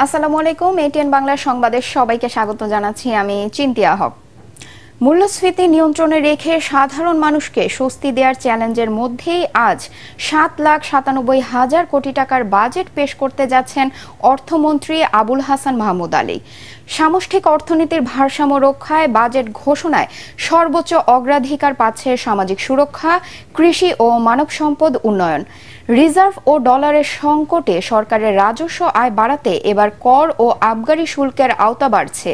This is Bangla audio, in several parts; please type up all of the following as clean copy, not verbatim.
আসসালামু আলাইকুম। এটিএন বাংলা সংবাদে সবাইকে স্বাগত জানাচ্ছি। আমি চিন্তিয়া হক। মূল্যস্ফীতি নিয়ন্ত্রণে রেখে সাধারণ মানুষকে স্বস্তি দেওয়ার চ্যালেঞ্জের মধ্যেই আজ ৭,৯৭,০০০ কোটি টাকার বাজেট পেশ করতে যাচ্ছেন অর্থমন্ত্রী আবুল হাসান মাহমুদ আলী। সামষ্টিক অর্থনীতির ভারসাম্য রক্ষায় বাজেট ঘোষণায় সর্বোচ্চ অগ্রাধিকার পাচ্ছে সামাজিক সুরক্ষা, কৃষি ও মানব সম্পদ উন্নয়ন। রিজার্ভ ও ডলারের সংকটে সরকারের রাজস্ব আয় বাড়াতে এবার কর ও আবগারি শুল্কের আওতা বাড়ছে।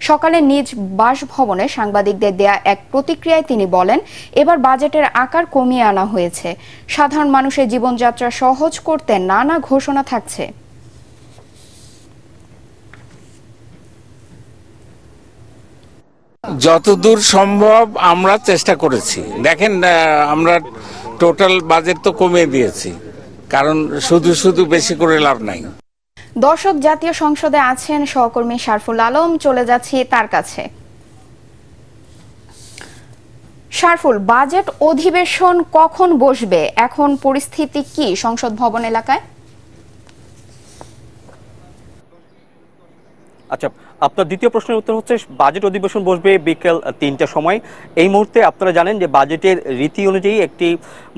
সকালে নিজ বাসভবনে সাংবাদিকদের দেয়া এক প্রতিক্রিয়ায় তিনি বলেন, এবার বাজেটের আকার কমিয়ে আনা হয়েছে। সাধারণ মানুষের জীবনযাত্রা সহজ করতে নানা ঘোষণা থাকছে। যতদূর সম্ভব আমরা চেষ্টা করেছি। দেখেন, আমরা টোটাল বাজেট তো কমিয়ে দিয়েছি, কারণ শুধু শুধু বেশি করে লাভ নাই। দর্শক, জাতীয় সংসদে আছেন সহকর্মী শারফুল আলম, চলে যাচ্ছি তার কাছে। শারফুল, বাজেট অধিবেশন কখন বসবে, এখন পরিস্থিতি কি সংসদ ভবন এলাকায়? আচ্ছা, আপনার দ্বিতীয় প্রশ্নের উত্তর হচ্ছে বাজেট অধিবেশন বসবে বিকেল ৩টার সময়। এই মুহূর্তে আপনারা জানেন যে বাজেটের রীতি অনুযায়ী একটি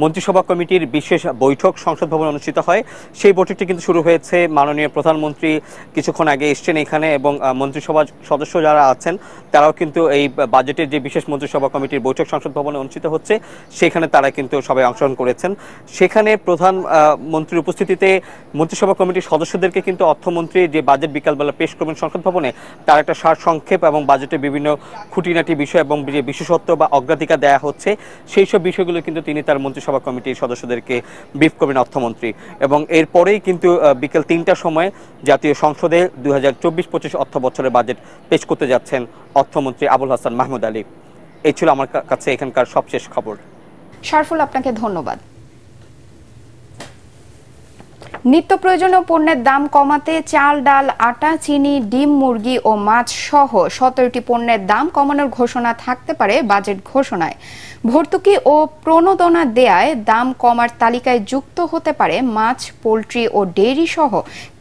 মন্ত্রিসভা কমিটির বিশেষ বৈঠক সংসদ ভবনে অনুষ্ঠিত হয়। সেই বৈঠকটি কিন্তু শুরু হয়েছে। মাননীয় প্রধানমন্ত্রী কিছুক্ষণ আগে এসছেন এখানে, এবং মন্ত্রিসভার সদস্য যারা আছেন তারাও কিন্তু এই বাজেটের যে বিশেষ মন্ত্রিসভা কমিটির বৈঠক সংসদ ভবনে অনুষ্ঠিত হচ্ছে সেখানে তারা কিন্তু সবাই অংশগ্রহণ করেছেন। সেখানে প্রধানমন্ত্রীর উপস্থিতিতে মন্ত্রিসভা কমিটির সদস্যদেরকে কিন্তু অর্থমন্ত্রী যে বাজেট বিকালবেলা পেশ করবেন সংসদ ভবনে, তার একটা সারসংক্ষেপ এবং বাজেটের বিভিন্ন খুঁটিনাটি বিষয় এবং যে বিশেষত্ব বা অগ্রাধিকার দেওয়া হচ্ছে সেই সব বিষয়গুলো কিন্তু তিনি তার মন্ত্রিসভা কমিটির সদস্যদেরকে ব্রিফ করবেন অর্থমন্ত্রী। এবং এরপরেই কিন্তু বিকেল ৩টার সময় জাতীয় সংসদে ২০২৪-২৫ অর্থ বছরের বাজেট পেশ করতে যাচ্ছেন অর্থমন্ত্রী আবুল হাসান মাহমুদ আলী। এই ছিল আমার কাছে এখানকার সবশেষ খবর। শারফুল, আপনাকে ধন্যবাদ। নিত্য প্রয়োজনীয় পণ্যের দাম কমাতে চাল, ডাল, আটা, চিনি, ডিম, মুরগি ও মাছ সহ ১৭টি পণ্যের দাম কমানোর ঘোষণা থাকতে পারে বাজেট ঘোষণায়। ভর্তুকি ও প্রণোদনা দেয়ায় দাম কমার তালিকায় যুক্ত হতে পারে মাছ, পোলট্রি ও ডেইরি সহ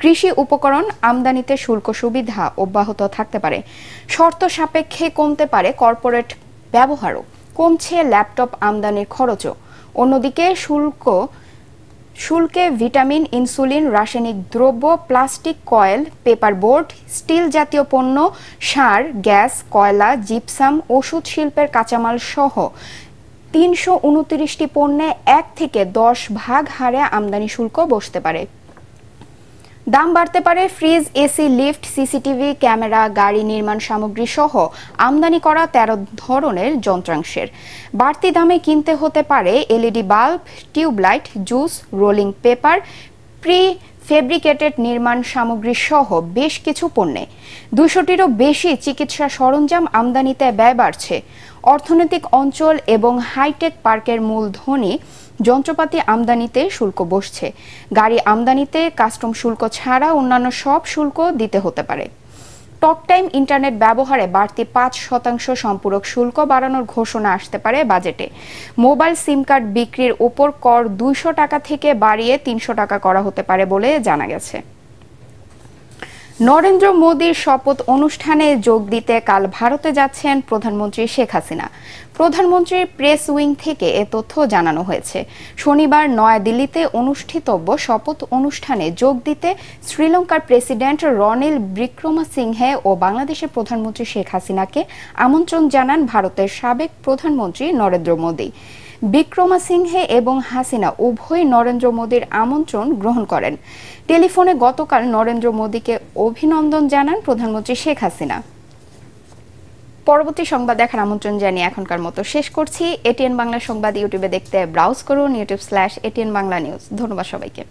কৃষি উপকরণ আমদানিতে শুল্ক সুবিধা অব্যাহত থাকতে পারে। শর্ত সাপেক্ষে কমতে পারে কর্পোরেট ব্যবহারও, কমছে ল্যাপটপ আমদানির খরচও। অন্যদিকে শুল্কে ভিটামিন, ইনসুলিন, রাসায়নিক দ্রব্য, plastic, coil, paper board, steel জাতীয় পণ্য, সার, গ্যাস, কয়লা, জিপসাম, ওষুধ শিল্পের কাঁচামাল সহ ৩২৯টি পণ্যে ১ থেকে ১০ ভাগ হারে আমদানি শুল্ক বসতে পারে। দাম বাড়তে পারে fridge, AC, lift, CCTV camera, গাড়ি নির্মাণ সামগ্রী সহ আমদানি করা ১৩ ধরনের যন্ত্রাংশের। বাড়তি দামে কিনতে হতে পারে LED bulb, tubelight, juice, rolling paper, prefabricated নির্মাণ সামগ্রী সহ বেশ কিছু পণ্যে। ২০০টিরও বেশি চিকিৎসা সরঞ্জাম আমদানিতে ব্যয় বাড়ছে। অর্থনৈতিক অঞ্চল এবং হাইটেক পার্কের মূলধনী যন্ত্রপাতি আমদানিতে শুল্ক বসছে। গাড়ি আমদানিতে কাস্টম শুল্ক ছাড়া অন্যান্য সব শুল্ক দিতে হতে পারে। টক টাইম ইন্টারনেট ব্যবহারে বাড়তি ৫% সম্পূরক শুল্ক বাড়ানোর ঘোষণা আসতে পারে বাজেটে। মোবাইল সিম কার্ড বিক্রির উপর কর ২০০ টাকা থেকে বাড়িয়ে ৩০০ টাকা করা হতে পারে বলে জানা গেছে। নরেন্দ্র মোদীর শপথ অনুষ্ঠানে যোগ দিতে কাল ভারতে যাচ্ছেন প্রধানমন্ত্রী শেখ হাসিনা। প্রধানমন্ত্রীর প্রেস উইং থেকে এ তথ্য জানানো হয়েছে। শনিবার নয়াদিল্লিতে অনুষ্ঠিতব্য শপথ অনুষ্ঠানে যোগ দিতে শ্রীলঙ্কার প্রেসিডেন্ট রনিল বিক্রমাসিংহে ও বাংলাদেশের প্রধানমন্ত্রী শেখ হাসিনাকে আমন্ত্রণ জানান ভারতের সাবেক প্রধানমন্ত্রী নরেন্দ্র মোদী। বিক্রমাসিংহে এবং হাসিনা উভয় নরেন্দ্র মোদীর আমন্ত্রণ গ্রহণ করেন। টেলিফোনে গতকাল নরেন্দ্র মোদীকে অভিনন্দন জানান প্রধানমন্ত্রী শেখ হাসিনা। পরবর্তী সংবাদ দেখার আমন্ত্রণ জানিয়ে এখনকার মতো শেষ করছি। এটিএন বাংলা সংবাদ ইউটিউবে দেখতে ব্রাউজ করুন youtube/ATN Bangla News। ধন্যবাদ সবাইকে।